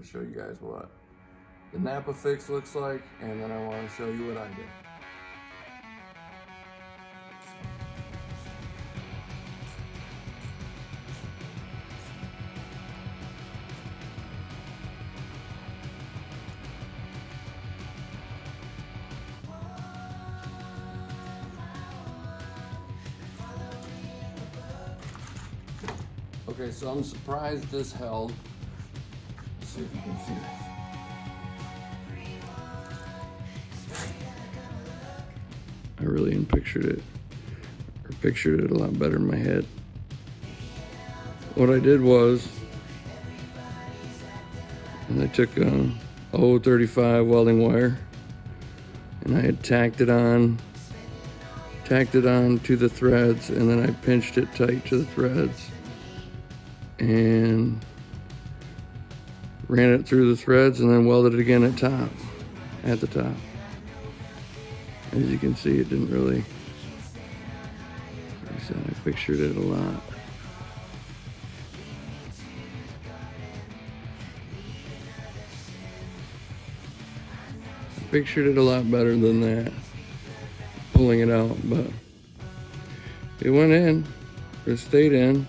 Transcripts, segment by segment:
show you guys what the Napa fix looks like, and then I want to show you what I did. Okay, so I'm surprised this held. Let's see if you can see this. I really pictured it a lot better in my head. What I did was, I took a 035 welding wire, and I had tacked it on to the threads, and then I pinched it tight to the threads and ran it through the threads, and then welded it again at the top. As you can see, it didn't really, like I said, I pictured it a lot. I pictured it a lot better than that, pulling it out, but it went in, it stayed in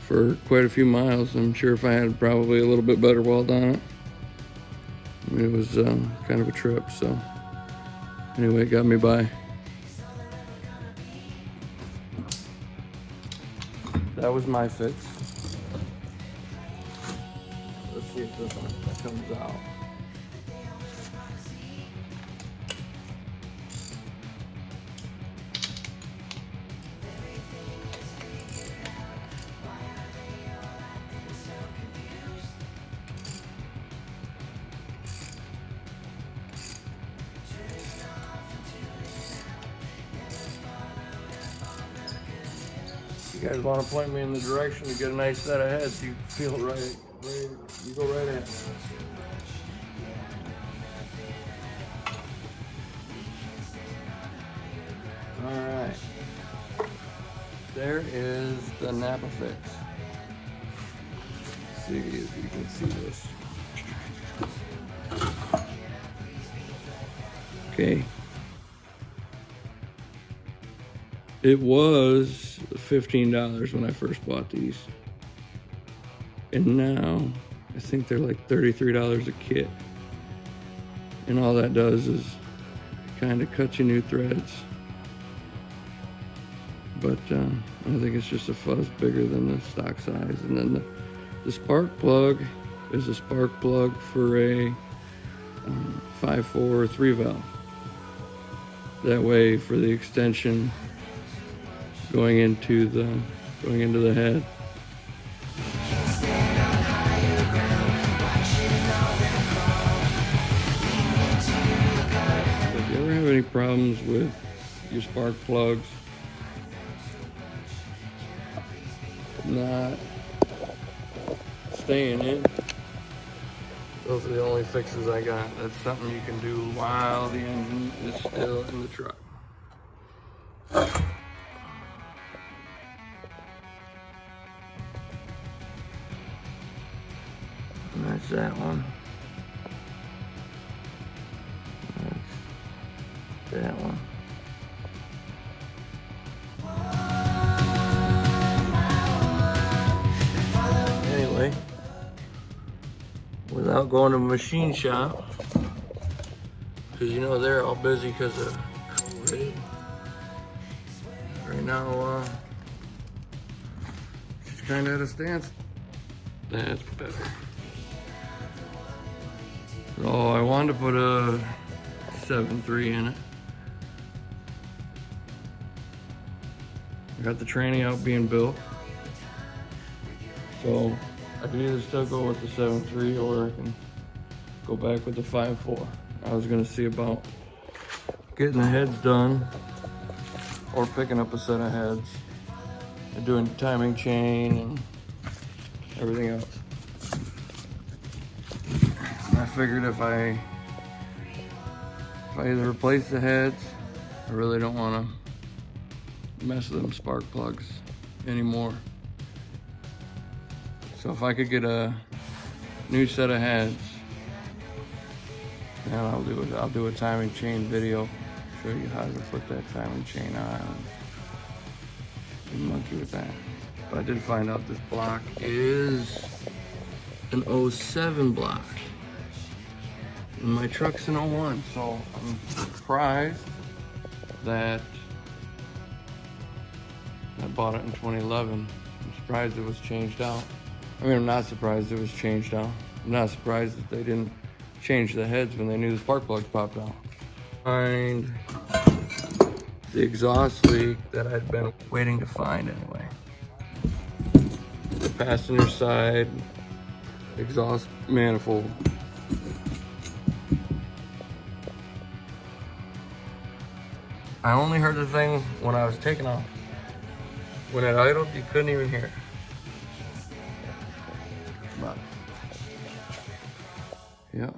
for quite a few miles. I'm sure if I had probably a little bit better weld on it. It was kind of a trip, so anyway, it got me by. That was my fix. Let's see if this one comes out. You guys want to point me in the direction to get a nice set of heads, you feel right, you go right ahead. Alright, there is the Napa fix. Let's see if you can see this. Okay. It was $15 when I first bought these. And now, I think they're like $33 a kit. And all that does is kind of cut you new threads. But I think it's just a fuzz bigger than the stock size. And then the spark plug is a spark plug for a 5.4 3 valve. That way, for the extension going into the head. So if you ever have any problems with your spark plugs not staying in, those are the only fixes I got. That's something you can do while the engine is still in the truck. And that's that one. That's that one. Anyway, without going to a machine shop, because you know they're all busy because of COVID. Right now, she's kind of at a stance. That's better. So I wanted to put a 7.3 in it. I got the tranny out being built. So I can either still go with the 7.3 or I can go back with the 5.4. I was gonna see about getting the heads done or picking up a set of heads and doing timing chain and everything else. And I figured if I either replace the heads, I really don't want to mess with them spark plugs anymore. So if I could get a new set of heads. And I'll do a timing chain video, show you how to put that timing chain on. And monkey with that. But I did find out this block is an 07 block. And my truck's an 01, so I'm surprised that I bought it in 2011. I'm surprised it was changed out. I mean, I'm not surprised it was changed out. I'm not surprised that they didn't change the heads when they knew the spark plugs popped out. Find the exhaust leak that I'd been waiting to find anyway. The passenger side exhaust manifold. I only heard the thing when I was taking off. When it idled, you couldn't even hear it. But, yeah.